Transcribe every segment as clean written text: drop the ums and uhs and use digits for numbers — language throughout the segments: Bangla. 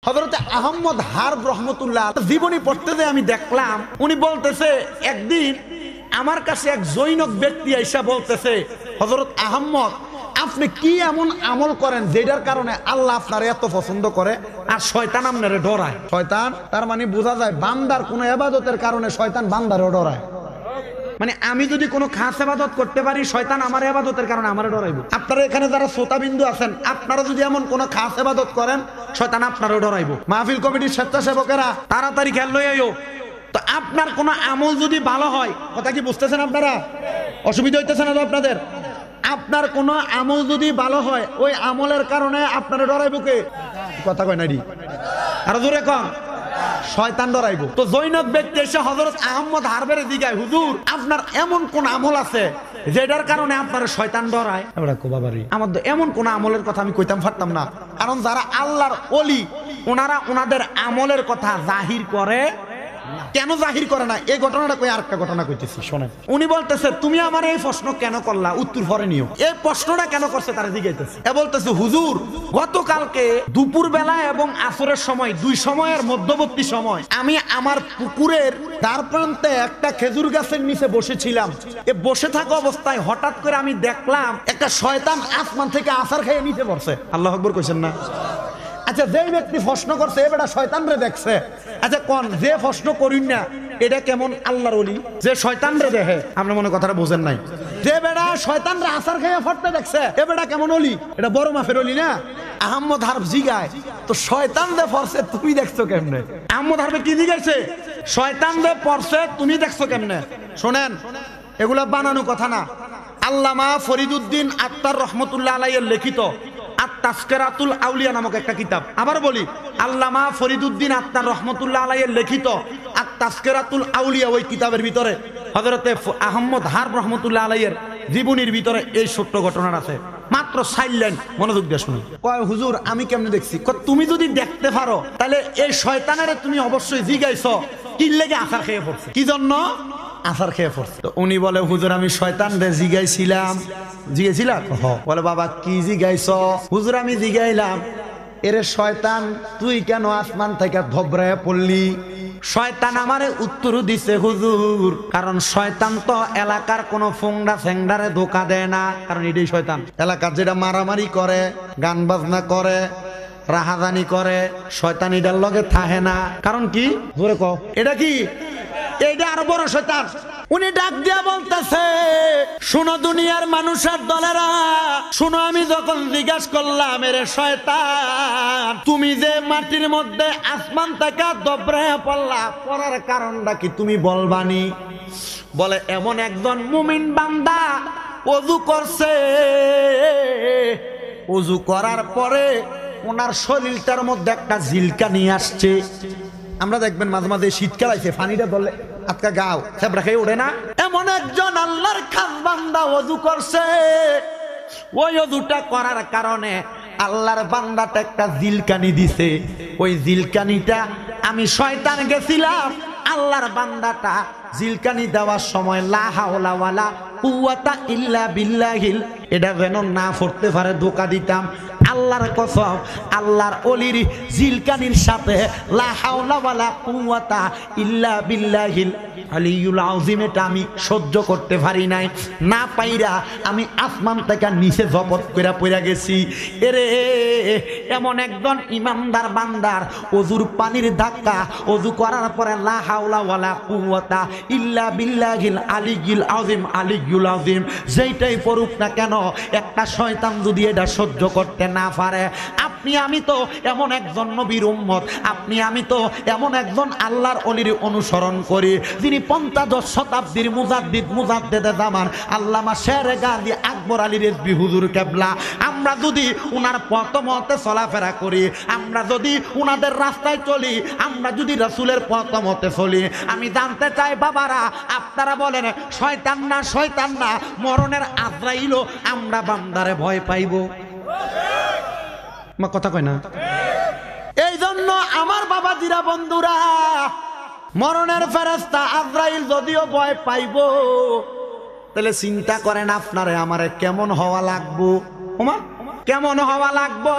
হযরত আহমদ হারব রহমতুল্লাহ জীবনী পড়তে যে আমি দেখলাম, উনি বলতেছে একদিন আমার কাছে এক জৈনক ব্যক্তি এসে বলতেছে, হযরত আহমদ আপনি কি এমন আমল করেন যেটার কারণে আল্লাহ আপনার এত পছন্দ করে আর শয়তান আপনারে ডরায়? শয়তান তার মানে বোঝা যায় বান্দার কোনো ইবাদতের কারণে শয়তান বান্দারও ডরায়। মানে আমি যদি কোনো খাস ইবাদত করতে পারি, শয়তান আমার ইবাদতের কারণে আমারে ডরাইব। আপনারা এখানে যারা শ্রোতাবিন্দু আছেন, আপনারা যদি এমন কোনো খাস ইবাদত করেন, শয়তান আপনারও ডরাইব। মাহফিল কমিটির স্বেচ্ছাসেবকেরা তাড়াতাড়ি খেয়াল লই আইও। তো আপনার কোনো আমল যদি ভালো হয়, কথা কি বুঝতেছেন আপনারা? অসুবিধা হইতেছে না তো আপনাদের? আপনার কোনো আমল যদি ভালো হয়, ওই আমলের কারণে আপনারা ডরাইব কে? কথা কয় নাইডি, আরো জোরে কম, শয়তান ডরাইব। তো জৈনক ব্যক্তি এসে হযরত আহমদ হারবের দিকে, হুজুর আপনার এমন কোন আমল আছে যেটার কারণে আপনার শয়তান ডরায়? আমার তো এমন কোন আমলের কথা আমি কইতাম পারতাম না, কারণ যারা আল্লাহর ওলি ওনারা ওনাদের আমলের কথা জাহির করে। কেন জাহির করে না? এই ঘটনাটা কই আরেকটা ঘটনা কইতেছি শোনেন। উনি বলতেছে, তুমি আমার এই প্রশ্ন কেন করলা, উত্তর পরে নিও। এই প্রশ্নটা কেন করছে তারা জিজ্ঞাসা। এ বলতেছে, হুজুর গতকালকে দুপুর বেলা এবং আসরের সময়, দুই সময়ের মধ্যবর্তী সময় আমি আমার পুকুরের দ্বার প্রান্তে একটা খেজুর গাছের নিচে বসেছিলাম। এ বসে থাকা অবস্থায় হঠাৎ করে আমি দেখলাম একটা শয়তান আসমান থেকে আছাড় খেয়ে নিচে পড়ছে। আল্লাহু আকবার কইছেন না? আচ্ছা, যে ব্যক্তি প্রশ্ন করছে এ বেটা শয়তান রে দেখছে। আচ্ছা কোন যে প্রশ্ন করিন না এটা কেমন আল্লাহর ওলি যে শয়তান রে দেখে? আপনি মনে কথাটা বোঝেন নাই। যে বেটা শয়তান রে আছাড় খেয়ে পড়তে দেখছে এ বেটা কেমন ওলি? এটা বড় মাফের ওলি না? আহমদ হারব জিগায়, তো শয়তান রে পড়ছে তুমি দেখছো কেমনে? আহমদ হারবে কি জিগাইছে? শয়তান রে পড়ছে তুমি দেখছো কেমনে? শোনেন, এগুলা বানানো কথা না। আল্লামা ফরিদউদ্দিন আত্তার রহমতুল্লাহ আলাইহির লিখিত আত-তাযকিরাতুল আউলিয়া নামক একটা কিতাব। আবার বলি, আল্লামা ফরিদউদ্দিন আত্তার রহমতুল্লাহ আলাইহির লিখিত আত-তাযকিরাতুল আউলিয়া, ওই কিতাবের ভিতরে হযরতে আহমদ হারব রহমতুল্লাহ আলাইহির জীবনীর ভিতরে এই ছোট্ট ঘটনাটা আছে। মাত্র 4 লাইন, মনোযোগ দিয়ে শুনুন। কয় হুজুর আমি কেমনে দেখছি? তুমি যদি দেখতে পারো তাহলে এই শয়তানেরে তুমি অবশ্যই জিগাইছো কি লেগে আছাড় খেয়ে পড়ছে, কি জন্য আছাড় খেয়ে পড়ছে। তো উনি বলে, হুজুর আমি শয়তান রে জিগাইছিলাম। জিগাইছিলাম? বলে, বাবা কি জিগাইছ? হুজুর আমি জিগাইলাম, এরে শয়তান তুই কেন আসমান থেকে ধবরায় পড়লি? শয়তান আমারে উত্তর দিছে, হুজুর কারণ শয়তান তো এলাকার কোন ফোংডা ফ্যাংডারে ধোকা দেয় না, কারণ এটাই শয়তান। এলাকার যেটা মারামারি করে, গান বাজনা করে, রাহাজানি করে, শয়তান এটার লগে থাহে না। কারণ কি? জোরে কও, এটা কি? এইটা আরো বড় শয়তান। উনি ডাক দিয়া বলতেছে, শুনো দুনিয়ার মানুষের দলেরা, শুনো আমি যখন জিজ্ঞাসা করলাম এরে শয়তান তুমি যে মাটির মধ্যে আসমান থেকে দবরায়া পড়লা, পড়ার কারণটা কি তুমি বলবানি? বলে, এমন একজন মুমিন বান্দা ওযু করছে, ওযু করার পরে ওনার শরীরটার মধ্যে একটা ঝিলকা নিয়ে আসছে। আমরা দেখবেন মাঝে মাঝে শীতকাল আইছে, পানিটা ধরলে আজকা গাও থেবড়া খেয়ে ওঠে না। এমন একজন আল্লাহর খাস বান্দা ওযু করছে, ওই ওযুটা করার কারণে আল্লাহর বান্দাটা একটা জিলকানি দিছে। ওই জিলকানিটা আমি শয়তান গেছিলাম, আল্লাহর বান্দাটা জিলকানি দেওয়ার সময় লা হাওলা ওয়ালা কুওয়াতা ইল্লা বিল্লাহিল এটা যেন না পড়তে পারে ধোকা দিতাম। আল্লাহর কসম, আল্লাহর ওলির জিলকানির সাথে লা হাওলা ওয়ালা কুওয়াতা ইল্লা বিল্লাহিল আলিয়ুল আযীম এটা আমি সহ্য করতে পারি নাই। না পাইরা আমি আসমান থেকে নিচে জপত কইরা পড়া গেছি। এরে এমন একজন ইমানদার বান্দার ওযুর পানির ধাক্কা, ওযু করার পরে লা হাওলা ওয়ালা কুওয়াতা ইল্লা বিল্লাহিল আলিয়ুল আযীম, আলিয়ুল আযীম যেইটাই পড়ুক না কেন, একটা শয়তান যদি এটা সহ্য করতে না পারে, আপনি আমি তো এমন একজন নবীর উম্মত, আপনি আমি তো এমন একজন আল্লাহর ওলির অনুসরণ করি যিনি ৫৫ শতাব্দীর মুজাদ্দিদে জামান আল্লামা শেরে গাজী আকবর আলী রেজভী হুজুর কেবলা। আমরা যদি উনার পথ মতে চলাফেরা করি, আমরা যদি উনাদের রাস্তায় চলি, আমরা যদি রাসূলের পথ মতে চলি, আমি জানতে চাই বাবারা আপনারা বলেন শয়তান না শয়তান না মরণের আজরাইলও আমরা বান্দারে ভয় পাইব? মা কথা কয় না? এই জন্য আমার বাবাজিরা বন্ধুরা, মরণের ফেরেশতা আজরাইল যদিও ভয় পাইব, তাহলে চিন্তা করেন আপনারে আমারে কেমন হওয়া লাগবো। ওমা কেমন হওয়া লাগবো?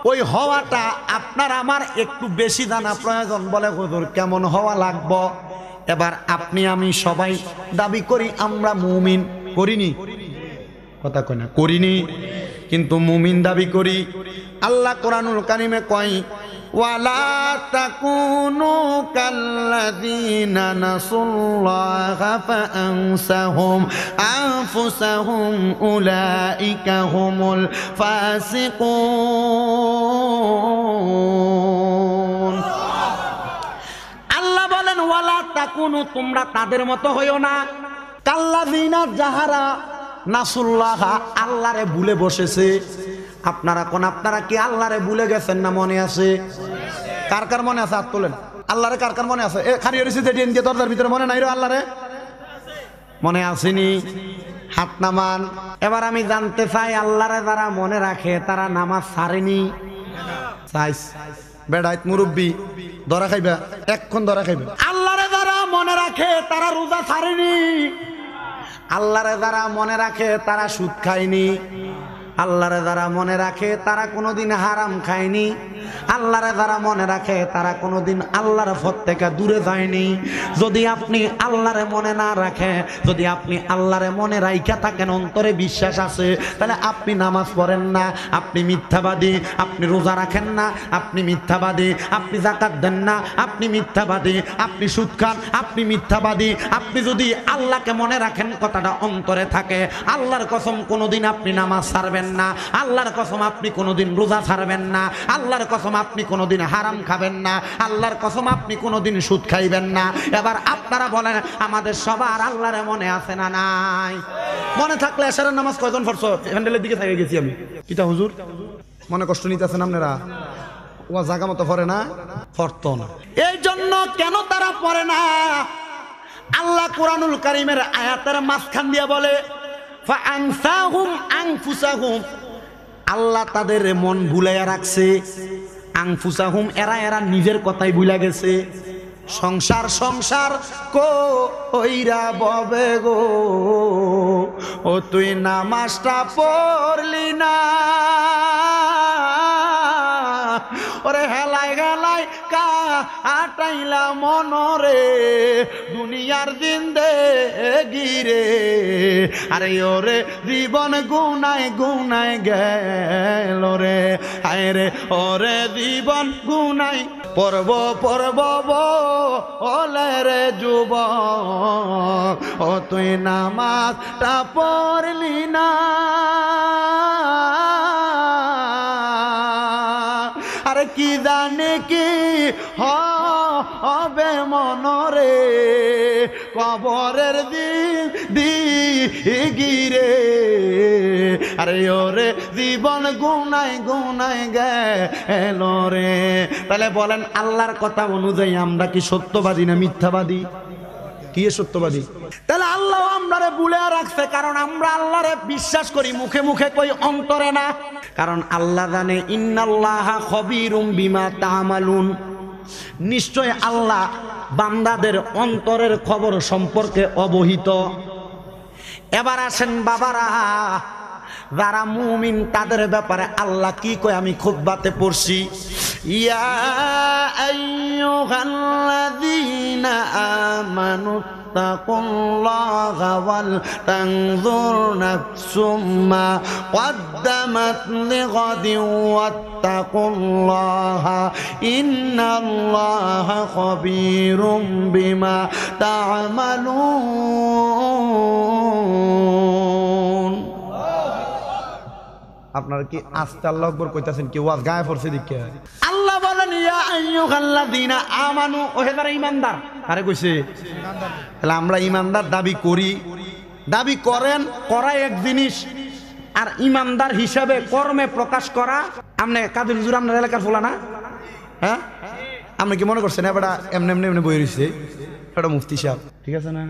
ওই হওয়াটা আপনার আমার একটু বেশি জানা প্রয়োজন। বলে হুজুর কেমন হওয়া লাগবো? এবার আপনি আমি সবাই দাবি করি আমরা মুমিন, করিনি? কথা কয় না, করিনি, কিন্তু মুমিন দাবি করি। আল্লাহ কোরআনুল কারিমে কয় ওয়ালা তাকুনু কাল্লাযীনা নাসুল্লাহা ফাআনসাহুম আনফুসাহুম উলাইকা হুমুল ফাসিকুন। আল্লাহ বলেন ওয়ালা তাকুনু, তোমরা তাদের মতো হইও না, কাল্লাযীনা যাহারা নাসুল্লাহা আল্লাহরে ভুলে বসেছে। আপনারা কি আল্লাহরে ভুলে গেছেন না? মনে আছে? কার কার মনে আছে? হাত তোলেন। আল্লাহরে কার কার মনে আছে? খারিয়ে রয়েছে যে দরজার ভিতরে মনে নাই রে আল্লাহরে? মনে আসেনি? হাত নামান। এবার আমি জানতে চাই আল্লাহরে যারা মনে রাখে তারা নামাজ ছাড়েনি? চাইস বেড়াইত মুরব্বী ধরা খাইবা, এক্ষণ ধরা খাইবা। আল্লাহরে যারা মনে রাখে তারা রোজা ছাড়েনি? আল্লাহরে যারা মনে রাখে তারা সুদ খায়নি? আল্লাহরে যারা মনে রাখে তারা কোনোদিন হারাম খায়নি? আল্লাহরে যারা মনে রাখে তারা কোনোদিন আল্লাহর পথ থেকে দূরে যায়নি? যদি আপনি আল্লাহরে মনে না রাখেন, যদি আপনি আল্লাহরে মনে রাইখা থাকেন, অন্তরে বিশ্বাস আছে, তাহলে আপনি নামাজ পড়েন না, আপনি মিথ্যাবাদী। আপনি রোজা রাখেন না, আপনি মিথ্যাবাদী। আপনি যাকাত দেন না, আপনি মিথ্যাবাদী। আপনি সুদ খান, আপনি মিথ্যাবাদী। আপনি যদি আল্লাহকে মনে রাখেন, কথাটা অন্তরে থাকে, আল্লাহর কসম কোনোদিন আপনি নামাজ ছাড়বেন না, আল্লাহর কসম আপনি কোনোদিন রোজা ছাড়বেন না, আল্লাহর কসম আপনি কোনোদিন হারাম খাবেন না, আল্লাহর কসম আপনি কোনোদিন সুদ খাইবেন না। এবার আপনারা বলেন আমাদের সবার আল্লাহরে মনে আছে না নাই? মনে থাকলে এশারের নামাজ কয়জন পড়ছো? হ্যান্ডেলের দিকে থেকে গেছি আমি। কিটা হুজুর মনে কষ্ট নিতে আছেন আপনারা? ও জায়গা মতো পড়ে না, পড়তো না। এই জন্য কেন তারা পড়ে না? আল্লাহ কোরআনুল কারীমের আয়াতের মাঝখান দিয়ে বলে ফাআনসাহুম আনফুসাহুম, আল্লাহ তাদের মন ভুলাইয়া রাখছে। আনফুসাহুম, এরা নিজের কথাই ভুলা গেছে। সংসার সংসার কইরা ববে গো, ও তুই নামাজটা পড়লি না, ওরে হেলাই হেলাই কাটাইলা মনরে দুনিয়ার দিন দে গিরে, আরে ওরে জীবন গুনায় গুনায় গেল রে, আয় রে ওরে জীবন গুনায় পর্ব পর্ব বলে রে যুবক, ও তুই নামাজটা পড়লি না। আরে কি জানে কি হবে মনরে কবরের দিগিরে, আরে ওরে জীবন গুনায় গুনায় গেল রে। তাহলে বলেন আল্লাহর কথা অনুযায়ী আমরা কি সত্যবাদী না মিথ্যাবাদী? কি সত্যবাদী? তাহলে আল্লাহ আমরারে ভুলে রাখছে, কারণ আমরা আল্লাহরে বিশ্বাস করি মুখে মুখে, কই অন্তরে না। কারণ আল্লাহ জানে ইন্নাল্লাহা খবীরুম বিমা তা'মালুন, নিশ্চয় আল্লাহ বান্দাদের অন্তরের খবর সম্পর্কে অবহিত। এবার আসেন বাবারা, যারা মুমিন তাদের ব্যাপারে আল্লাহ কি কয় আমি খুতবাতে পড়ছি, ইয়া আইয়ুহাল্লাযীনা আমানু তাকুল্লাহা ওয়াল তানজুর নাফসুম মা কদ্দামাত লিগাদিন ওয়াত্তাকুল্লাহা ইন্নাল্লাহা খবীরুম বিমা তা'মালুন। আপনারা কি আস্তে আল্লাহু আকবার কইতাছেন? কি ওয়াজ গায়ে পড়ছে দিকে? আল্লাহ বলেন ইয়া আইয়ুহাল্লাযীনা আমানু, ও হেদারা ঈমানদার। আরে কইছে ঈমানদার। তাহলে আমরা ঈমানদার দাবি করি, দাবি করেন, করাই এক জিনিস, আর ঈমানদার হিসাবে কর্মে প্রকাশ করা। আপনি কাদের হুজুর আপনার এলাকার ফোলা না? হ্যাঁ, আপনি কি মনে করছেন এবারে এমনি এমনি এমনি বই রইছে? এটা মুফতি সাহেব, ঠিক আছে না?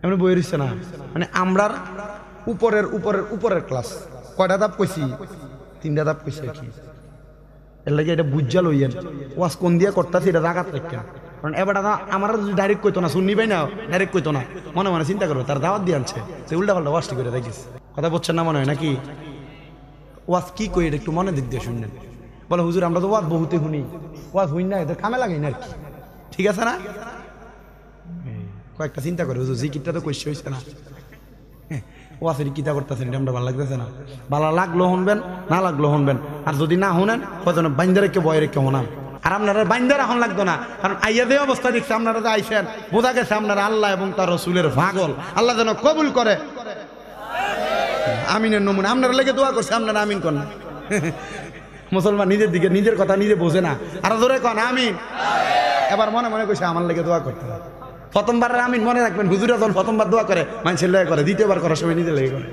এমনি বই রইছে না, মানে আমরার উপরের উপরের উপরের ক্লাস। কয়টা ধাপ কইছি? 3টা ধাপ কইছি কি? এর লাগে এটা বুঝা লইয়েন ওয়াজ কোন দিয়া করতেছি এটা জাগাত রাখেন। কারণ এবার আমার যদি ডাইরেক্ট কইতো না, শুননি ভাই না, ডাইরেক্ট কইতো না, মনে মনে চিন্তা করো তার দাওয়াত দিয়ে আনছে, সে উল্টা পাল্টা ওয়াজটি করে দেখিস। কথা বলছেন না মনে হয় নাকি? ওয়াজ কি কই এটা একটু মনে দিক দিয়ে শুনলেন। বলে হুজুর আমরা তো ওয়াজ বহুতে শুনি, ওয়াজ হই না এদের কামে লাগাই না আর কি। ঠিক আছে না? কয়েকটা চিন্তা করে হুজুর জিকিরটা তো কইছে হইছে না, ওয়াজের কিতা করতেছেন এটা আমরা ভালো লাগতেছে না। ভালো লাগলো শুনবেন, না লাগলো শুনবেন, আর যদি না শুনেন হয়তো বাইন্দা রেখে বয়ে রেখে শোনান। আর আপনারা বাইন্দা রাখন লাগতো না, কারণ আইয়া যে অবস্থা দেখছে আপনারা যে আইসেন বোঝা গেছে আপনারা আল্লাহ এবং তার রসুলের পাগল। আল্লাহ যেন কবুল করে। আমিনের নমুনা আপনারা লেগে দোয়া করছে, আপনারা আমিন কর না। মুসলমান নিজের দিকে নিজের কথা নিজে বোঝে না, আর জোরে কন আমিন। এবার মনে মনে কইছে আমার লেগে দোয়া করতে হবে। প্রথমবার আমিন মনে রাখবেন, হুজুরা যখন প্রথমবার দোয়া করে মানুষের লেগে করে, দ্বিতীয়বার করার সময় নিজে লেগে করে।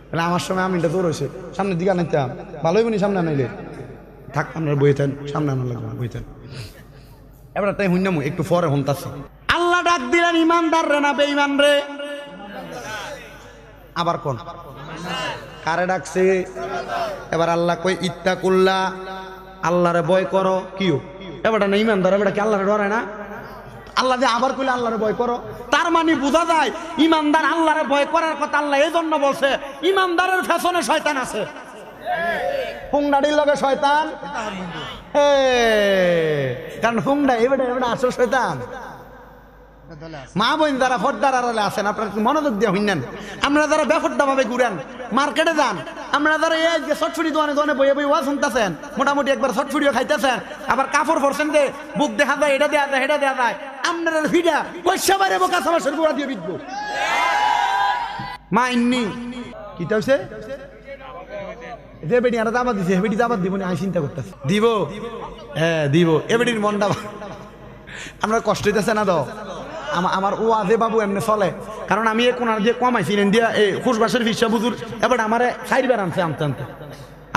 তাহলে আমার সময় আমিনটা দৌড় হয়েছে, সামনের দিকে আনাইতাম ভালো হইব নি, সামনে আনাইলে থাক আপনারা বইতেন, সামনে আনার লাগবে না বইতেন। এবার তাই হুইনামু একটু পরে হন্তাছে। আল্লাহ ডাক দিলেন ইমানদার রে না বেঈমান রে? আবার কোন কারে ডাকছে? এবার আল্লাহ কই ইত্তাকুল্লাহ, আল্লাহরে ভয় করো। কিও এবারটা না ইমানদার, এবারটা কি আল্লাহরে ডরে না? আল্লাহ যে আবার কইলে আল্লাহরে ভয় করো, তার মানে বোঝা যায় ইমানদার আল্লাহরে ভয় করার কথা আল্লাহ এই জন্য বলছে, ইমানদারের পেছনে শয়তান আছে। ফুংডাড়ির লগে শয়তান, কারণ ফুংডা এবারে এবারে আসল শয়তান। মা বোন যারা ফর্দার আড়ালে আছেন আপনারা মনোযোগ দিয়ে শুনেন। আপনারা যারা বেফর্দা ভাবে ঘুরেন, মার্কেটে যান, আপনারা যারা এই যে শর্টফুটি দোকানে দোকানে বইয়ে বই ওয়াজ শুনতেছেন, মোটামুটি একবার শর্টফুটিও খাইতেছেন, আবার কাপড় পরছেন যে বুক দেখা যায়, এটা দেওয়া যায়, এটা দেওয়া যায়, আপনারা ভিডিও পয়সা বাইরে বোকা সামাসের গোড়া দিয়ে বিকবো। মা ইন্নি কি হচ্ছে যে বেটি আর দাবাত দিছে, বেটি দাবাত দিব না, আমি চিন্তা করতেছি দিব। হ্যাঁ দিব, এ বেটির মনটা আমরা কষ্ট হইতেছে না। তো আমার ও আজে বাবু এমনি চলে, কারণ আমি কোনার দিয়ে কমাইছিলেন দিয়া এই খুশবাসের ফিসা বুঝুর এবার আমারে সাইড বের আনছে আনতে আনতে,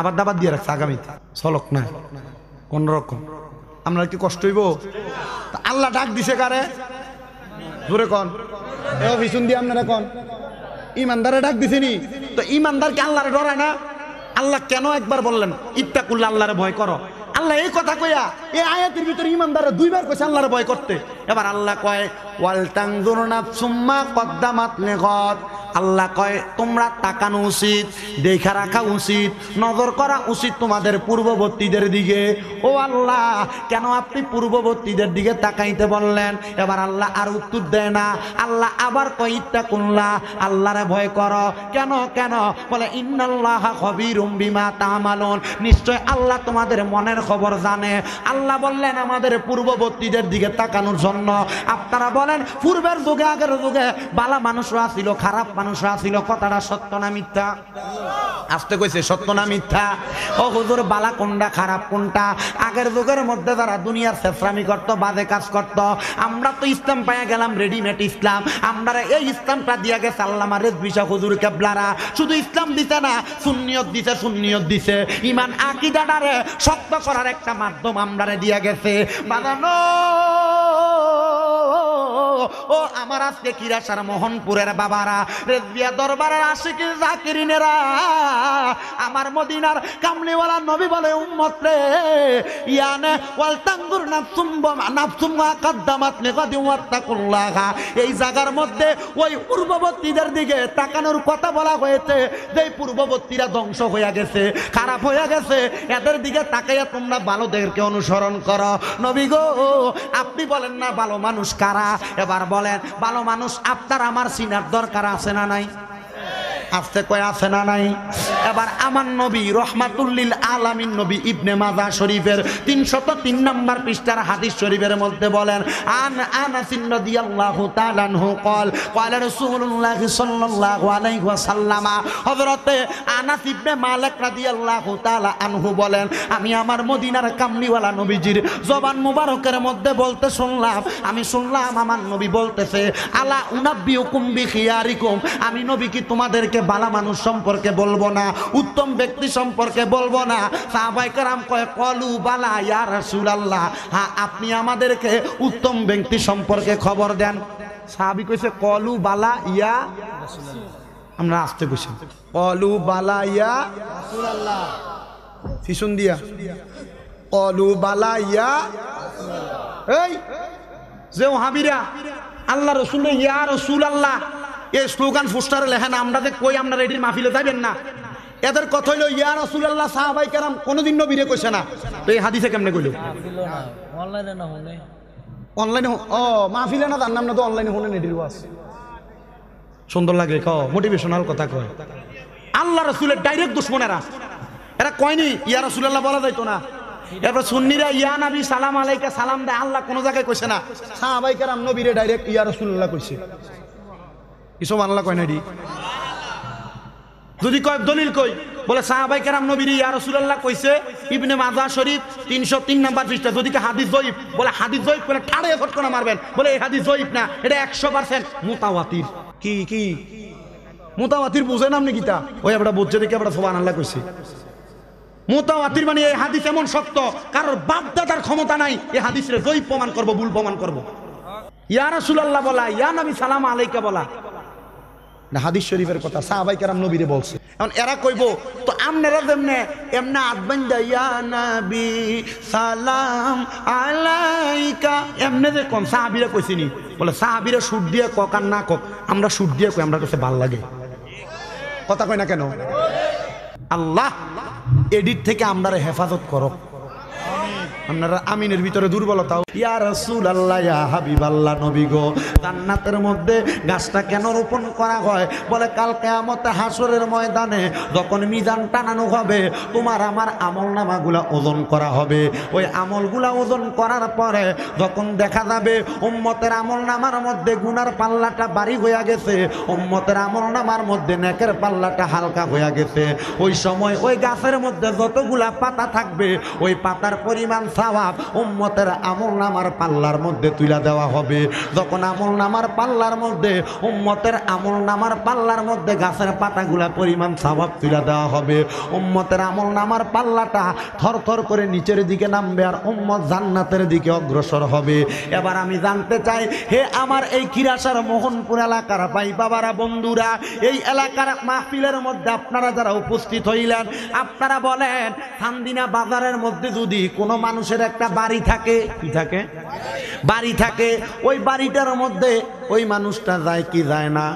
আবার দাবাত দিয়ে রাখছে আগামীতে চলক না কোন রকম। আমরা কি কষ্ট হইব? আল্লাহ ডাক দিছে কারে? জোরে কন, এ পিছন দিয়ে আপনারা কন ইমানদারে ডাক দিছে নি? তো ইমানদারকে আল্লাহরে ডরায় না? আল্লাহ কেন একবার বললেন ইত্তাকুল্লাহ, আল্লাহরে ভয় করো? আল্লাহ এই কথা কইয়া এই আয়াতের ভিতরে ইমানদাররা দুইবার কইছে আল্লাহরে ভয় করতে। এবার আল্লাহ কয় ওয়াল তানজুর নাফসুম মা কদ্দামাত লিগাদ, আল্লাহ কয় তোমরা তাকানো উচিত, দেখা রাখা উচিত, নজর করা উচিত তোমাদের পূর্ববর্তীদের দিকে। ও আল্লাহ কেন আপনি পূর্ববর্তীদের দিকে তাকাইতে বললেন? এবার আল্লাহ আর উত্তর দেয় না। আল্লাহ আবার কয় ইত্তাকুল্লাহ, আল্লাহরে ভয় করো। কেন কেন? বলে ইন্নাল্লাহা খবীরুম বিমা তা'মালুন, নিশ্চয় আল্লাহ তোমাদের মনের খবর জানে। আল্লাহ বললেন আমাদের পূর্ববর্তীদের দিকে তাকানোর জন্য। আপনারা বলেন পূর্বের যুগে আগের যুগে বালা মানুষরা ছিল, খারাপ মানুষরা ছিল, কথাটা সত্য না মিথ্যা? আসতে কইছে সত্য না মিথ্যা? ও হুজুর বালা কোনটা খারাপ কোনটা? আগের যুগের মধ্যে যারা দুনিয়ার শেষরামি করতো, বাজে কাজ করতো, আমরা তো ইসলাম পাইয়া গেলাম, রেডিমেড ইসলাম। আমরা এই ইসলামটা দিয়া গেছে আল্লামা রেজভী শাহ হুজুর কেবলারা। শুধু ইসলাম দিছে না, সুন্নিয়ত দিছে, সুন্নিয়ত দিছে, ইমান আকীদাটারে শক্ত করার একটা মাধ্যম আমরারে দিয়া গেছে। বাজানো ও আমার আজকে কিরাসার মোহনপুরের বাবারা, রেজবিয়া দরবারের আশিকি জাকিরিনেরা, আমার মদিনার কামলিওয়ালা নবী বলে উম্মত রে, ইয়ানে ওয়াল তানজুর নাফসুম মা কদ্দামাত লিগাদিন ওয়াত্তাকুল্লাহ, এই জায়গার মধ্যে ওই পূর্ববর্তীদের দিকে তাকানোর কথা বলা হয়েছে। যেই পূর্ববর্তীরা ধ্বংস হয়ে গেছে, খারাপ হয়ে গেছে, এদের দিকে তাকাইয়া তোমরা ভালোদেরকে অনুসরণ করো। নবী গো আপনি বলেন না ভালো মানুষ কারা? এবার বলেন ভালো মানুষ আপনার আমার চিনার দরকার আছে না নাই? আসতে কয় আছে না নাই? এবার আমার নবী রহমাতুল্লিল আলামিন নবী ইবনে মাজাহ শরীফের 303 নম্বর পৃষ্ঠার হাদিস শরীফের মধ্যে বলেন আনাস রাদিয়াল্লাহু তাআলা আনহু قال قال رسول الله صلى الله عليه وسلم, হযরতে আনাস ইবনে মালিক রাদিয়াল্লাহু তাআলা আনহু বলেন আমি আমার মদিনার কামলিওয়ালা নবীজির জবান মুবারকের মধ্যে বলতে শুনলাম, আমি শুনলাম আমার নবী বলতেছে আলা উনাব্বিউকুম বিখিয়ারিকুম, আমি নবী কি তোমাদেরকে ভালো মানুষ সম্পর্কে বলবো না, উত্তম ব্যক্তি সম্পর্কে বলবো না? সাহাবায়ে কেরাম কয় কলু বালা ইয়া রাসূলুল্লাহ, হ্যাঁ আপনি আমাদেরকে উত্তম ব্যক্তি সম্পর্কে খবর দেন। সাহাবী কইছে কলু বালা ইয়া রাসূলুল্লাহ, আমরা আসতে কইছি কলু বালা ইয়া রাসূলুল্লাহ, ফিসুন দিয়া কলু বালা ইয়া রাসূলুল্লাহ। এই যে ওহাবিরা আল্লাহ রাসূল ইয়া রাসূলুল্লাহ এই স্লোগান পোস্টারে লেখেন, আমরা যে কই আপনারা এটির মাহফিলে যাবেন না, এদের কথা হইলো ইয়া রাসূলুল্লাহ সাহাবায়ে কেরাম কোনদিন নবীরে কইছে না, তো এই হাদিসে কেমনে কইলো? অনলাইনে না শুনে, অনলাইনে ও মাহফিলে না জানলাম না, তো অনলাইনে শুনে নেডির ওয়াজ সুন্দর লাগে, ক মোটিভেশনাল কথা কয়। আল্লাহ রাসূলের ডাইরেক্ট দুশমনেরা এরা কয়নি ইয়া রাসূলুল্লাহ বলা যাইতো না। এরপর সুন্নিরা ইয়া নবী সালাম আলাইকা সালাম দেয়, আল্লাহ কোন জায়গায় কইছে না, সাহাবায়ে কেরাম নবীরে ডাইরেক্ট ইয়া রাসূলুল্লাহ কইছে। কিছু আল্লাহ কয় না ডি, যদি কয় দলিল কই বলে সাহাবায়ে কেরাম নবীর ইয়া রাসূলুল্লাহ কইছে, ইবনে মাজাহ শরীফ 303 নাম্বার পৃষ্ঠা। যদি কে হাদিস জয়ীফ বলে হাদিস জয়ীফ বলে ঠাড়ে ফটকনা মারবেন, বলে এই হাদিস জয়ীফ না, এটা 100% মুতাওয়াতির। কি কি মুতাওয়াতির বুঝেন আপনি কিতা? ওই আমরা বুঝছে দেখে আমরা সুবহানাল্লাহ কইছি। মুতাওয়াতির মানে এই হাদিস এমন শক্ত কারোর বাপদাদার ক্ষমতা নাই এই হাদিসের জয়ীফ প্রমাণ করব, ভুল প্রমাণ করব। ইয়া রাসূলুল্লাহ বলা, ইয়া নবী সালাম আলাইকা বলা না হাদিস শরীফের কথা, সাহাবায়ে কেরাম নবীরে বলছে। এখন এরা কইব তো আপনারা যেমনে এমনা আদবান্দা ইয়া নবী সালাম আলাইকা এমনে যে কোন সাহাবীরা কইছিনি, বলে সাহাবীরা সুর দিয়ে কক আর না কক, আমরা সুর দিয়ে কই, আমরা কাছে ভালো লাগে। কথা কই না কেন? আল্লাহ এডিট থেকে আমরারে হেফাজত করো। আপনারা আমিনের ভিতরে দুর্বলতা। ইয়া রাসূলুল্লাহ ইয়া হাবিবাল্লাহ নবী গো, জান্নাতের মধ্যে গাছটা কেন রোপণ করা হয়? বলে কাল কিয়ামতে হাসরের ময়দানে যখন মিজান টানানো হবে, তোমার আমার আমলনামাগুলা ওজন করা হবে। ওই আমলগুলা ওজন করার পরে যখন দেখা যাবে উম্মতের আমলনামার মধ্যে গুনার পাল্লাটা ভারী হয়ে গেছে, উম্মতের আমলনামার মধ্যে নেকের পাল্লাটা হালকা হয়ে গেছে, ওই সময় ওই গাছের মধ্যে যতগুলা পাতা থাকবে ওই পাতার পরিমাণ সওয়াব উম্মতের আমলনামার পাল্লার মধ্যে তুলে দেওয়া হবে। যখন আমলনামার পাল্লার মধ্যে উম্মতের আমলনামার পাল্লার মধ্যে গাছের পাতাগুলা পরিমাণ সওয়াব তুলে দেওয়া হবে, উম্মতের আমলনামার পাল্লাটা থরথর করে নিচের দিকে নামবে আর উম্মত জান্নাতের দিকে অগ্রসর হবে। এবার আমি জানতে চাই, হে আমার এই কিরাসার মোহনপুর এলাকার ভাই বাবারা, বন্ধুরা, এই এলাকার মাহফিলের মধ্যে আপনারা যারা উপস্থিত হইলেন, আপনারা বলেন চান্দিনা বাজারের মধ্যে যদি কোনো মানুষের একটা বাড়ি থাকে, কি থাকে? বাড়ি থাকে, ওই বাড়িটার মধ্যে ওই মানুষটা যায় কি যায় না?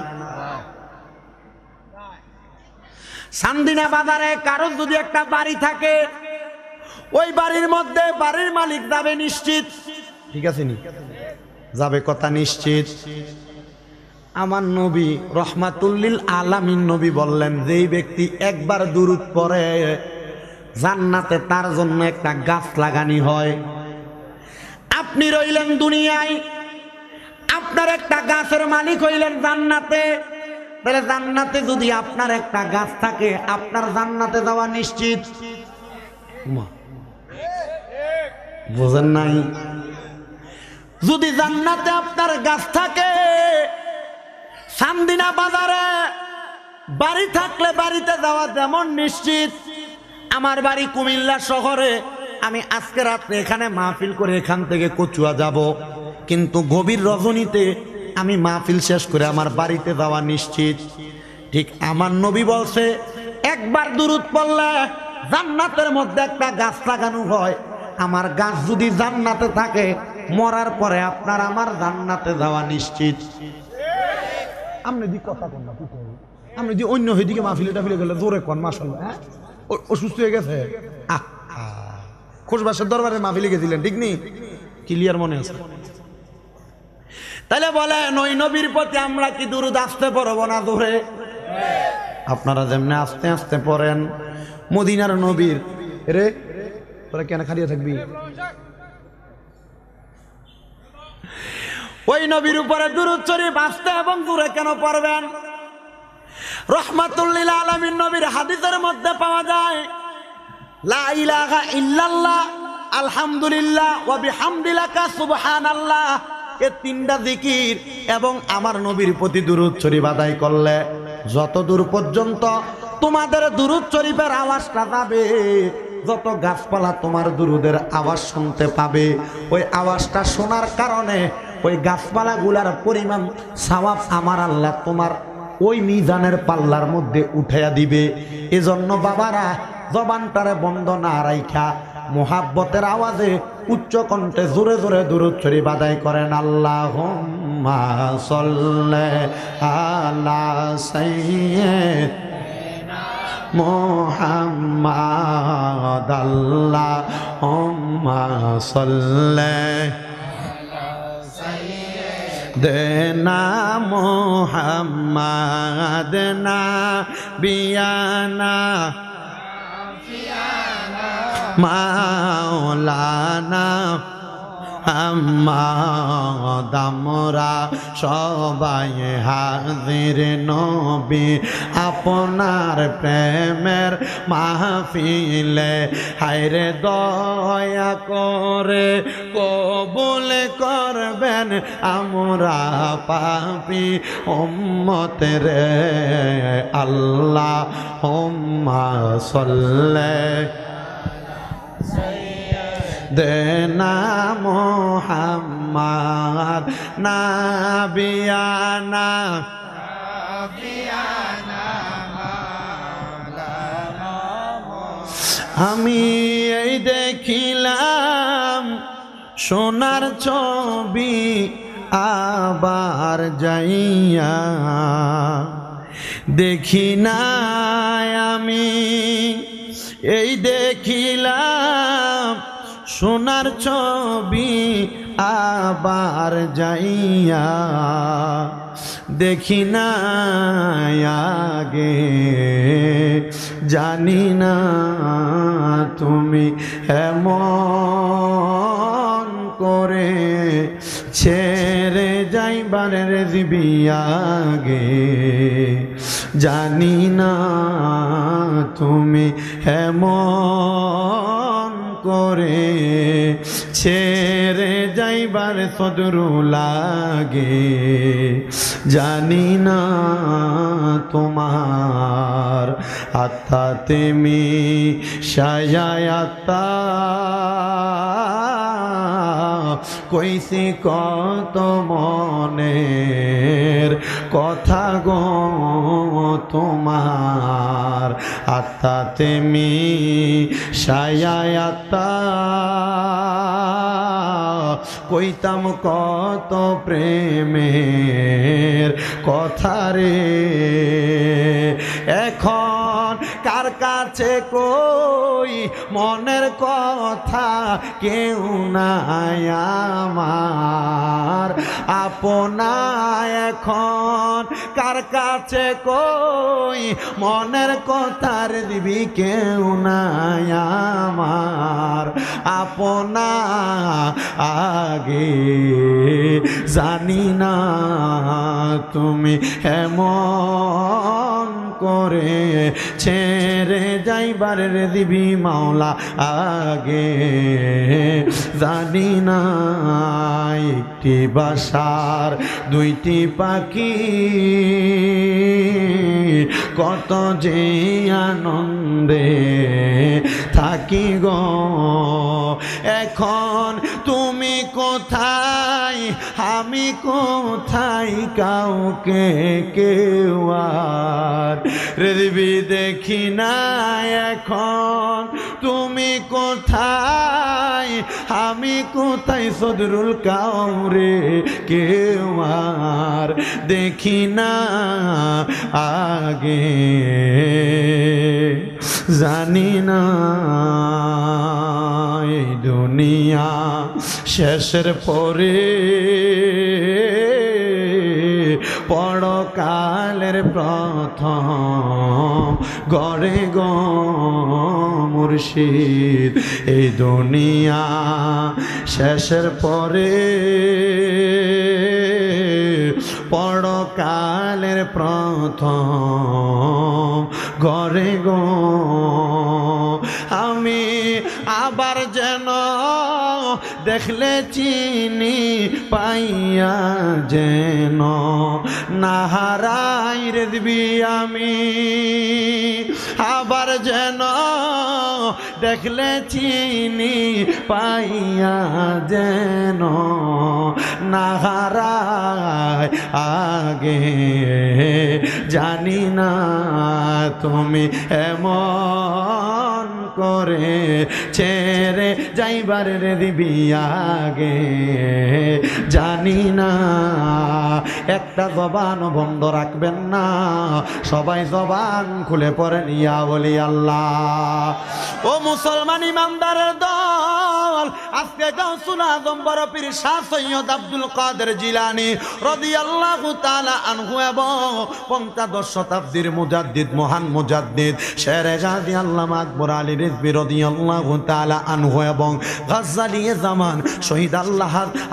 চান্দিনা বাজারে কারো যদি একটা বাড়ি থাকে, ওই বাড়ির মধ্যে বাড়ির মালিক যাবে নিশ্চিত, ঠিক আছে নি? যাবে কথা নিশ্চিত। আমার নবী রহমাতুল্লিল আলামিন নবী বললেন, যেই ব্যক্তি একবার দুরূদ পড়ে জান্নাতে তার জন্য একটা গাছ লাগানি হয়। আপনি রইলেন দুনিয়ায়, আপনার একটা গাছের মালিক হইলেন জান্নাতে, তাহলে জান্নাতে যদি আপনার একটা গাছ থাকে, আপনার জান্নাতে যাওয়া নিশ্চিত। বুঝেন নাই? যদি জান্নাতে আপনার গাছ থাকে, চান্দিনা বাজারে বাড়ি থাকলে বাড়িতে যাওয়া যেমন নিশ্চিত। আমার বাড়ি কুমিল্লা শহরে, আমি আজকে রাত্রে এখানে মাহফিল করে এখান থেকে কচুয়া যাব, কিন্তু গভীর রজনীতে আমি মাহফিল শেষ করে আমার বাড়িতে যাওয়া নিশ্চিত। ঠিক আমার নবী বলছে, একবার দুরূদ পড়লে জান্নাতের মধ্যে একটা গাছ লাগানো হয়। আমার গাছ যদি জান্নাতে থাকে, মরার পরে আপনার আমার জান্নাতে যাওয়া নিশ্চিত। আপনি দি কথা কন না, আপনি দি অন্য হইদিকে মাহফিলে টাফিলে গেলে জোরে কন মাশাআল্লাহ। অসুস্থ হয়ে গেছে, খোশবাসের দরবারে মাহফিলে গেছিলেন, ঠিক নি? ক্লিয়ার মনে আছে? তাহলে বলেন ওই নবীর প্রতি আমরা কি দুরূদ আস্তে পড়বো না জোরে? আপনারা যেমনি আস্তে আস্তে পড়েন, মদিনার নবীর রে তোরা কেন খালিয়ে থাকবি? ওই নবীর উপরে দুরূদ শরীফ আস্তে এবং জোরে কেন পড়বেন? রহমাতুল্লিল আলামিন নবীর হাদিসের মধ্যে পাওয়া যায়, লা ইলাহা ইল্লাল্লাহ আলহামদুলিল্লাহ ওয়া বিহামদিল্লাহ সুবহানাল্লাহ, এই তিনটা জিকির এবং আমার নবীর প্রতি দুরূদ শরীফ আদায় করলে যত দূর পর্যন্ত তোমাদের দুরূদ শরীফের আওয়াজটা যাবে, যত গাছপালা তোমার দুরূদের আওয়াজ শুনতে পাবে, ওই আওয়াজটা শোনার কারণে ওই গাছপালাগুলার পরিমাণ সওয়াব আমার আল্লাহ তোমার ওই মিজানের পাল্লার মধ্যে উঠাইয়া দিবে। এজন্য বাবারা জবানটারে বন্ধ না রাইখা মোহাব্বতের আওয়াজে উচ্চ কণ্ঠে জোরে জোরে দুরূদ শরীফ আদায় করেন। আল্লাহুম্মা সাল্লি আলা সাইয়্যিদিনা মোহাম্মদ আল্লাহুম্মা সাল্লি দেনা মোহাম্মদ নাবিয়ানা মাওলানা আম্মাদ আমরা সবাই হাজির নবী আপনার প্রেমের মাহফিলে, হায়রে দয়া করে কবুল করবেন আমরা পাপী উম্মত রে। আল্লাহুম্মা সাল্লি দেনা মোহাম্মদ নাবিয়ানা আমি এই দেখিলাম সোনার ছবি আবার যাইয়া, দেখি না আমি এই দেখিলাম সোনার ছবি আবার যাইয়া, দেখি না আগে জানি না তুমি এমন করে ছেড়ে যাইবার দিবি আগে, জানি না তুমি এমন করে ছেড়ে যাইবার সদরু লাগে, জানি না তোমার আত্মা তেমি সায়াতা কইছি কত মনের কথা গো তোমার আত্মা তেমি সায়াতা কইতাম কত প্রেমের কথা রে। এখন কার কাছে কই মনের কথা কেউ নাই আমার আপনা, এখন কার কাছে কই মনের কথার দিবি কেউ নাই আমার আপনা, আগে জানি না তুমি এমন করে ছেড়ে যাইবার দিবি মাওলা, আগে জানি না একটি বাসার দুইটি পাখি কত যে আনন্দে থাকি গো। এখন তুমি কোথায় আমি কোথায় কাউকে কেউ আর রেদিবি দেখি না, এখন তুমি কোথায় আমি কোথায় সদরুল কাউরে কেউ আর দেখি না আগে, জানি না এই দুনিয়া শেষের পরে পরকালের প্রথম গড়ে গো মুর্শিদ, এই দুনিয়া শেষের পরে পরকালের প্রথম গড়ে গো। আমি আবার যেন দেখলে চিনি পাইয়া যেন না হারাই রে দিবি আমি, আবার যেন দেখলে চিনি পাইয়া যেন না হারাই আগে, জানি না তুমি এমন করে ছেড়ে যাইবার রে দিবি আগে, জানি না একটা জবানও বন্ধ রাখবেন না, সবাই জবান খুলে পড়েন ইয়া ওলি আল্লাহ। ও মুসলমান ইমানদারের দল, আজকে গাউসুল আজম বড় পীর শাহ সৈয়দ আব্দুল কাদের জিলানী রাদিয়াল্লাহু তাআলা আনহু এবং পঞ্চদশ শতাব্দীর মুজাদ্দিদ মহান মুজাদ্দিদ শেরে গাজী আল্লামা আকবর আলী রিজভী রাদিয়াল্লাহু তাআলা আনহু এবং গাজ্জালিয়ে জামান শহীদ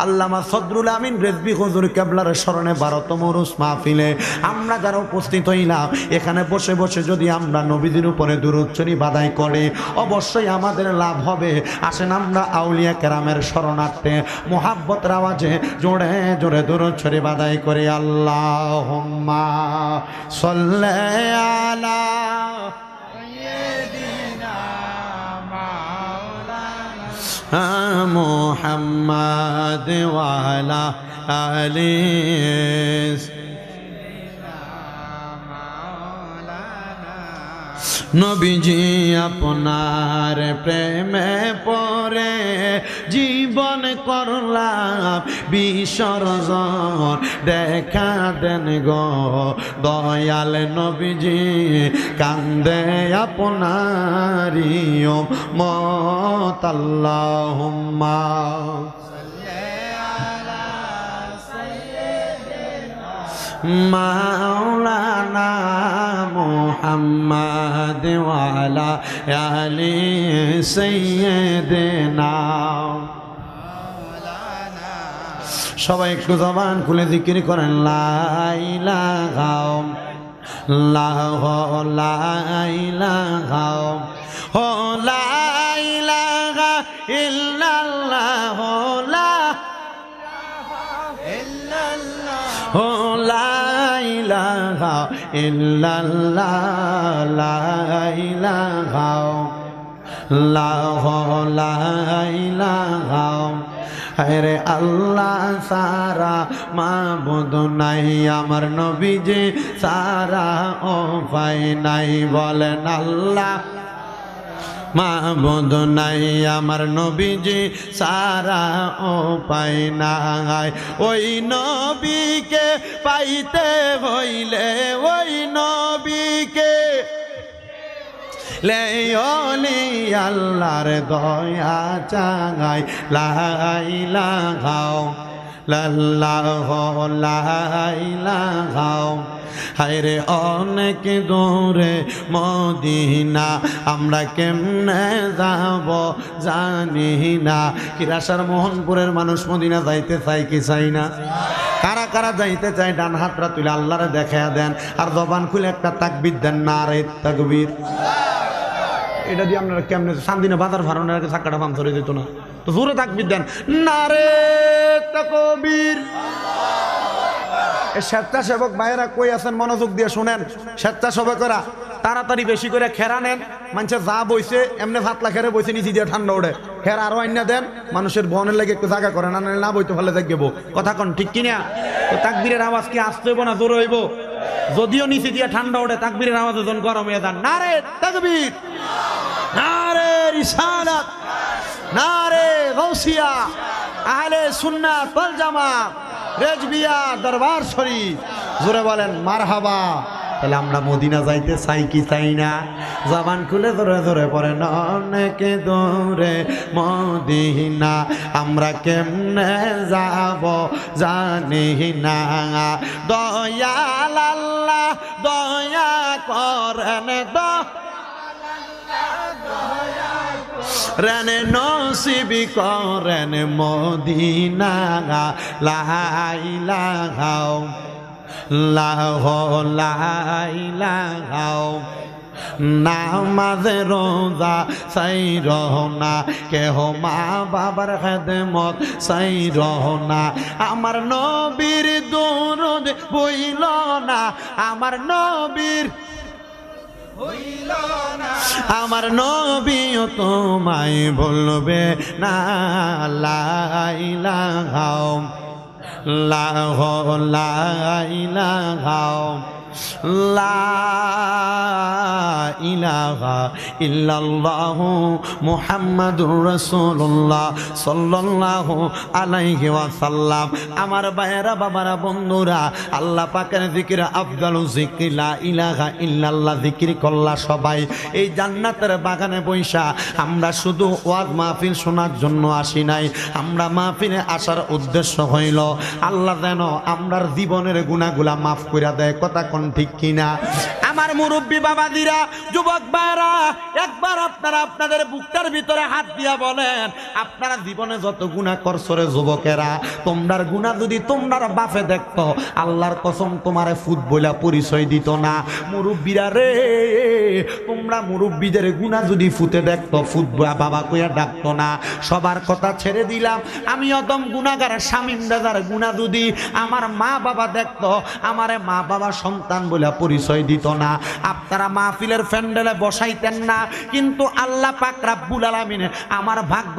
আল্লামা সদরুল আমিন রিজভী হুজুর কেবলার স্মরণে 12তম উরুস মাহফিলে আমরা যারা উপস্থিত হইলাম, এখানে বসে বসে যদি আমরা নবীদের উপরে দুরূদ শরীফ আদায় করি অবশ্যই আমাদের লাভ হবে। আসেন আমরা আউলিয়া কেরামের শরণার্থে মুহাব্বতের আওয়াজে জোরে জোরে দুরূদ শরীফ আদায় করি। আল্লাহুম্মা সাল্লি আলা সাইয়্যিদিনা মাওলানা মুহাম্মাদ ওয়া আলা আলিহি নবীজি আপনার প্রেমে পরে জীবন করলাম বিসর্জন, দেখা দেন গো দয়াল নবীজি কান্দে আপনারি উম্মত। আল্লাহুম্মা মাওলানা মুহাম্মাদ ওয়া আলা আলি সাইয়্যিদিনা। সবাই একটু জবান খুলে জিকির করেন লা ইলাহা ইল্লাল্লাহ লা ইলাহা ও লা ইলাহা ইল্লাল্লাহ লা ও লা ইলাহা ইল্লাল্লাহ লা ইলাহা লা ইলাহা আরে আল্লাহ সারা মাবুদ নাই, আমার নবীজি সারা ও পাই নাই, বলেন আল্লাহ মাবুদ নাই, আমার নবীজি সারা ও পাই নাই। ওই নবীকে পাইতে হইলে ওই নবীকে লে ওলি আল্লাহর দয়া চাই, লা ইলাহা ইল্লাল্লাহ লা ইলাহা। হায়রে অনেক দূরে মদিনা, আমরা কেমনে যাব জানি না। কিরাশার মোহনপুরের মানুষ মদিনা যাইতে চাই কি চাই না? কারা কারা যাইতে চাই ডান হাতটা তুলে আল্লাহরে দেখায়া দেন, আর জবান খুলে একটা তাকবীর দেন, নারে তাকবীর। এটা দিয়ে আপনারা কেমনে শান্তিনে বাজার ভাড়ানোর আগে চাক্কাটা পাঞ্চার হয়ে যেত না? তো জোরে তাকবীর দেন, নারে তাকবীর। স্বেচ্ছাসেবক ভাইয়েরা কই আছেন মনোযোগ দিয়ে শুনেন। স্বেচ্ছাসেবকেরা তাড়াতাড়ি বেশি করে খেরা নেন, মানুষের যা বইছে এমনি ভাতলা খেরে বইছে, নিচে দিয়ে ঠান্ডা ওঠে, খের আরো আইনা দেন, মানুষের বহনের লাগে একটু জায়গা করে না, না বইতে ফেলে দেখবো কথা কন ঠিক কিনা? তো তাকবীরের আওয়াজ কি আসতে হইব না জোর হইব? যদিও নিচে দিয়ে ঠান্ডা ওঠে তাকবীরের আওয়াজ যখন গরম হয়ে যান, নারে তাকবীর, নারে রিসালাত, নারে গাউসিয়া, আহলে সুন্নাত ওয়াল জামাত, রেজবিয়া দরবার শরীফ, জোরে বলেন মারহাবা। তাহলে আমরা মদিনা যাইতে চাই কি চাই না? জবান খুলে ধরে ধরে পড়েন অনেক দূরে মদিনা, আমরা কেমনে যাব জানি না। দয়াল আল্লাহ দয়া করেন, রানে নসিবি করেন মদিনা, লা ইলাহা ইল্লাল্লাহ লা ইলাহা। নামাজ রোজা চাই রহনা, কেহ মা বাবার খেদমত চাই রহনা, আমার নবীর দুরূদ বইল না, আমার নবীর আমার নবীও তোমায় বলবে না, লা ইলাহা ইল্লাল্লাহ লা ইলাহা। লা ইলাহা ইল্লাল্লাহু মুহাম্মাদুর রাসূলুল্লাহ সাল্লাল্লাহু আলাইহি ওয়াসাল্লাম। আমার ভাইয়েরা, বাবারা, বন্ধুরা, আল্লাহ পাকের জিকির আফদালু জিকির লা ইলাহা ইল্লাল্লাহ জিকির করলা সবাই। এই জান্নাতের বাগানে বৈশা আমরা শুধু ওয়াজ মাহফিল শোনার জন্য আসি নাই, আমরা মাহফিলে আসার উদ্দেশ্য হইল আল্লাহ যেন আমরার জীবনের গুনাহগুলা মাফ করে দেয়। কথা কোন ঠিক কিনা? আমার মুরব্বী বাবাদিরা, যুবক ভাইরা, একবার আপনারা আপনাদের বুকটার ভিতরে হাত দিয়া বলেন, আপনারা জীবনে যত গুনাহ করছো রে যুবকেরা, তোমরার গুনাহ যদি তোমরার বাপে দেখতো, আল্লাহর কসম তোমারে ফুট বইলা পরিচয় দিত না। মুরব্বীরা রে, তোমরা মুরব্বীদের গুনাহ যদি ফুটে দেখতো, ফুট বাবা কইয়া ডাকতো না। সবার কথা ছেড়ে দিলাম, আমি অদম গুনাহগার শামীম দাদার গুনাহ যদি আমার মা বাবা দেখতো, আমারে মা বাবা সন্তান বলে পরিচয় দিত না। আপনারা মাহফিলের প্যান্ডেলে বসাইতেন না, কিন্তু আল্লাহ পাক রাব্বুল আলামিন আমার ভাগ্য,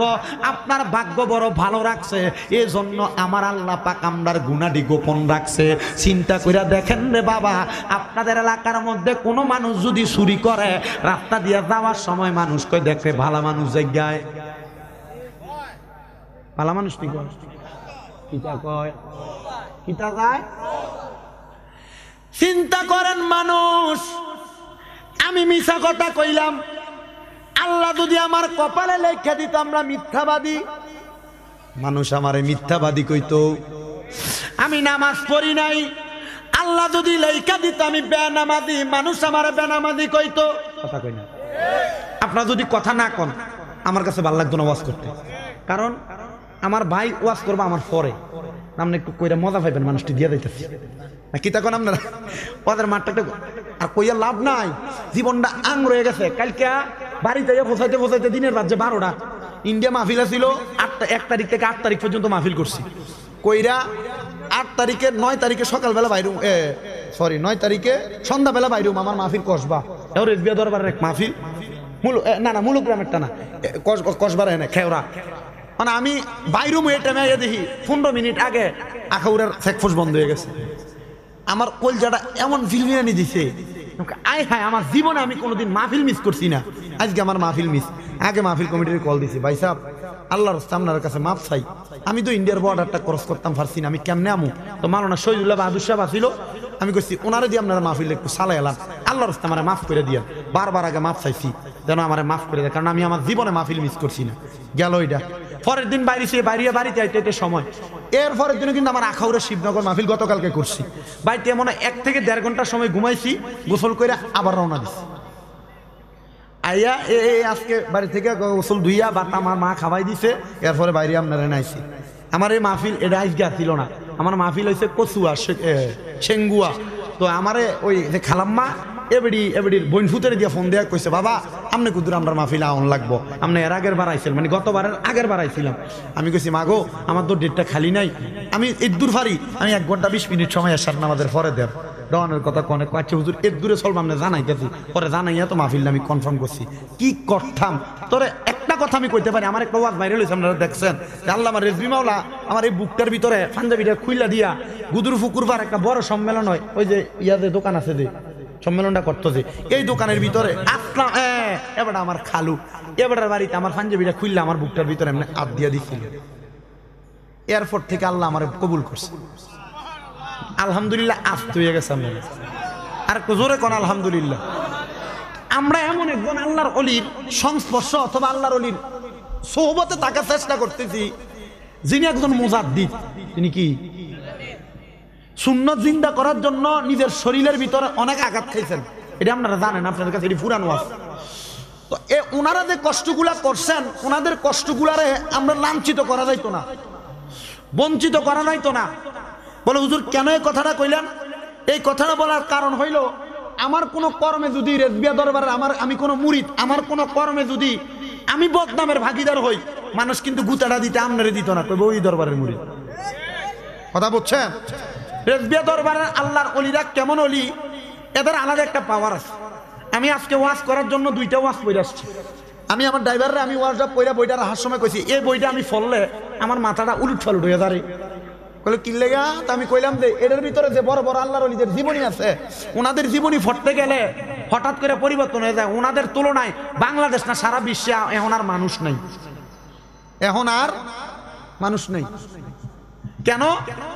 আপনার ভাগ্য বড় ভালো রাখছে। এই জন্য আমার আল্লাহ পাক আমরার গুনাহটি গোপন রাখছে। চিন্তা কইরা দেখেন রে বাবা, আপনাদের এলাকার মধ্যে কোনো মানুষ যদি চুরি করে, রাস্তা দিয়ে যাওয়ার সময় মানুষ কই দেখে ভালো মানুষ জায়গায়, ভালো মানুষ কি কয়, কিটা কয়, কিটা যায়। চিন্তা করেন মানুষ, আমি মিছা কথা কইলাম, আল্লাহ যদি আমার কপালে লেখা দিত আমরা মিথ্যাবাদী, মানুষ আমারে মিথ্যাবাদী কইতো। আমি নামাজ পড়ি নাই, আল্লাহ যদি লেখা দিত আমি বেনামাজি, মানুষ আমারে বেনামাজি কইতো। কথা কই না? আপনারা যদি কথা না কন, আমার কাছে ভালো লাগতো না ওয়াজ করতে, কারণ আমার ভাই ওয়াজ করবো আমার পরে, আপনি একটু কইরা মজা পাইবেন, মানুষটি দিয়ে দিতেছি না কি তখন আপনারা ওদের মাঠটা আর কইয়া লাভ নাই, জীবনটা আং রয়ে গেছে। কালকে বাড়িতে পৌঁছাইতে পৌঁছাইতে দিনের রাত যে 12টা, ইন্ডিয়া মাহফিল ছিল 1 তারিখ থেকে 8 তারিখ পর্যন্ত মাহফিল করছি। কইরা 8 তারিখে 9 তারিখে সকালবেলা বাইরুম, 9 তারিখে সন্ধ্যাবেলা বাইরুম আমার মাহফিল কসবা, এও রেজবিয়া দরবারের এক মাহফিল, না মুলুক গ্রামেরটা না, কসবার এনে খেওরা। মানে আমি বাইরুম এই টাইমে দেখি 15 মিনিট আগে আখাউড়ার চেকপোস্ট বন্ধ হয়ে গেছে। আমার কলজাটা এমন ফিলমিনানি দিছে, আয় হায়, আমার জীবনে আমি কোনোদিন মাহফিল মিস করছি না, আজকে আমার মাহফিল মিস। আগে মাহফিল কমিটির কল দিছি, ভাই সাহেব আল্লাহর রাস্তা আপনার কাছে মাফ চাই, আমি তো ইন্ডিয়ার বর্ডারটা ক্রস করতাম পারছি না, আমি কেমনে আমু? তো মাওলানা শহীদুল্লাহ বাহাদুর সাহেব আসিল, আমি কইছি ওনারে দিয়ে আপনারা মাহফিল একটু চালাই এলাম, আল্লাহর রাস্তা আমার মাফ করে দিয়ে। বারবার আগে মাফ চাইছি যেন আমার মাফ করে দেয়, কারণ আমি আমার জীবনে মাহফিল মিস করছি না। গেল ওইটা, পরের দিন বাইরে বাড়িতে আইতে সময়, এর পরের দিনে কিন্তু আমার আখাউড়া শিবনগর মাহফিল গতকালকে করছি। বাড়িতে মনে 1 থেকে 1.5 ঘন্টা সময় ঘুমাইছি, গোসল করে আবার রওনা দিছি। আইয়া আজকে বাড়ি থেকে গোসল ধুইয়া বাটা আমার মা খাওয়াই দিছে, এরপরে বাইরে আপনারা নাইছি। আমার এই মাহফিল এটা আজকে ছিল না, আমার মাহফিল হয়েছে কচুয়া সেঙ্গুয়া। তো আমারে ওই যে খালাম্মা এবাড়ির বইনফুতের দিয়া ফোন দেয়া কইছে, বাবা আপনি কুদুর আমরা মাহফিল আউন লাগবো, আপনি এর আগের বার আইছিলেন, মানে গতবারের আগের বার আইছিলাম। আমি কইছি মা গো, আমার তো ডেটটা খালি নাই, আমি এর দূর ফারি, আমি 1 ঘন্টা 20 মিনিট সময় আসার আমাদের পরে দেব দেওয়ানোর কথা কনে কাছে হুজুর এর দূরে চলবো, আপনি জানাইতেছি। পরে জানাইয়া তো মাহফিলটা আমি কনফার্ম করছি। কি করতাম তোরে একটা কথা আমি কইতে পারি, আমার একটা ওয়াজ ভাইরাল হয়েছে, আপনারা দেখছেন, আল্লাহ আমার রেজবি মাওলা আমার এই বুকটার ভিতরে পাঞ্জাবিটা খুইলা দিয়া গুদুর ফুকুরবার একটা বড় সম্মেলন হয়, ওই যে ইয়াতে দোকান আছে যে সম্মেলনটা করতো, যে এই দোকানের ভিতরে আসলাম, এবার আমার খালু এবার বাড়িতে আমার পাঞ্জাবিটা খুললে আমার বুকটার ভিতরে এমনি হাত দিয়া দিচ্ছিল। এয়ারপোর্ট থেকে আল্লাহ আমার কবুল করছে, আলহামদুলিল্লাহ। আস্ত হয়ে গেছে আমরা, আর জোরে কোন আলহামদুলিল্লাহ। আমরা এমন একজন আল্লাহর অলির সংস্পর্শ অথবা আল্লাহর অলির সোহবতে থাকার চেষ্টা করতেছি, যিনি একজন মুজাদ্দিদ। তিনি কি সুন্নাত জিন্দা করার জন্য নিজের শরীরের ভিতরে অনেক আঘাত খাইছেন, এটা আপনারা জানেন, আপনাদের কাছে এটি পুরানো আছে। তো ওনারা যে কষ্টগুলা করছেন, ওনাদের কষ্টগুলারে আমরা লাঞ্ছিত করা যাইতো না, বঞ্চিত করা যাইতো না। বলে হুজুর কেন এই কথাটা কইলেন? এই কথাটা বলার কারণ হইল, আমার কোনো কর্মে যদি রেজবিয়া দরবারের আমি কোনো মুরিদ, আমার কোনো কর্মে যদি আমি বদনামের ভাগিদার হই, মানুষ কিন্তু গুতাটা দিতে আমনারে দিত না, কইব ওই দরবারের মুরিদ। কথা বুঝছেন? রেজবিয়া দরবারের আল্লাহর অলিরা কেমন অলি, এদের আলাদা একটা পাওয়ার আছে। আমি আজকে ওয়াজ করার জন্য 2টা ওয়াজ পড়ে আসছি। আমি আমার ড্রাইভাররা আমি ওয়াজটা পড়া বইটা রাখার সময় কইছি, এই বইটা আমি ফললে আমার মাথাটা উলুট ফালুট হয়ে যাবে, কইলো কি লেগা? তা আমি কইলাম যে এদের ভিতরে যে বড় বড় আল্লাহর ওলিদের জীবনী আছে, ওনাদের জীবনী পড়তে গেলে হঠাৎ করে পরিবর্তন হয়ে যায়। ওনাদের তুলনায় বাংলাদেশ না সারা বিশ্বে এখন আর মানুষ নেই, এখন আর মানুষ নেই। কেন?